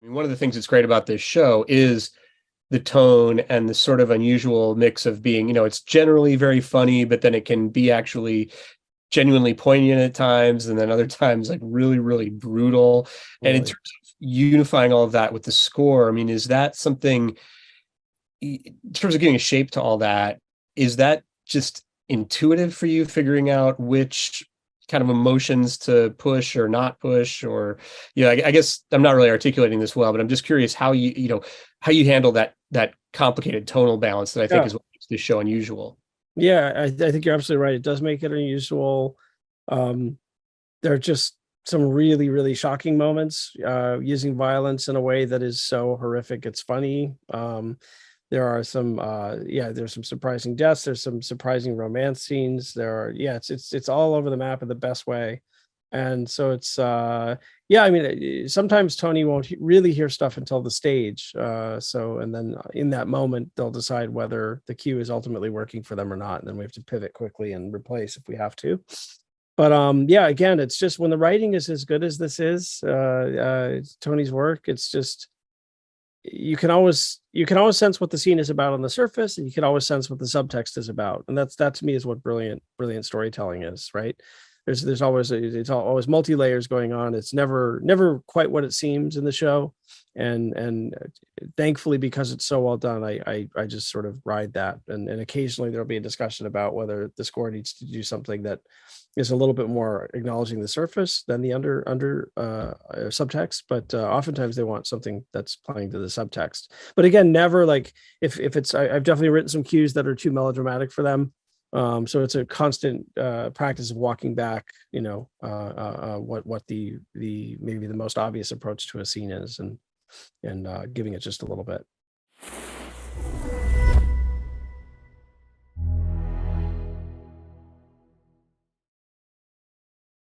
I mean, one of the things that's great about this show is the tone and the sort of unusual mix of being, it's generally very funny, but then it can be actually genuinely poignant at times, and then other times like really, really brutal. And in terms Totally. of unifying all of that with the score, I mean, is that something in terms of giving a shape to all that, is that just intuitive for you, figuring out which kind of emotions to push or not push? Or I guess I'm not really articulating this well, but I'm just curious how how you handle that complicated tonal balance that I think Yeah. is what makes this show unusual. Yeah, I think you're absolutely right. It does make it unusual. Um, there are just some really, really shocking moments, using violence in a way that is so horrific, it's funny. There are some, there's some surprising deaths. There's some surprising romance scenes. It's all over the map in the best way. And so I mean, sometimes Tony won't really hear stuff until the stage. And then in that moment, they'll decide whether the cue is ultimately working for them or not. And then we have to pivot quickly and replace if we have to. But again, it's just when the writing is as good as this is, Tony's work, it's just you can always sense what the scene is about on the surface, and you can always sense what the subtext is about. And that to me is what brilliant storytelling is, right? There's always it's always multi layers going on. It's never quite what it seems in the show, and thankfully, because it's so well done, I just sort of ride that. And occasionally there'll be a discussion about whether the score needs to do something that is a little bit more acknowledging the surface than the under subtext, but oftentimes they want something that's playing to the subtext. But again, never like if it's I've definitely written some cues that are too melodramatic for them. So it's a constant practice of walking back, what the maybe the most obvious approach to a scene is, and giving it just a little bit.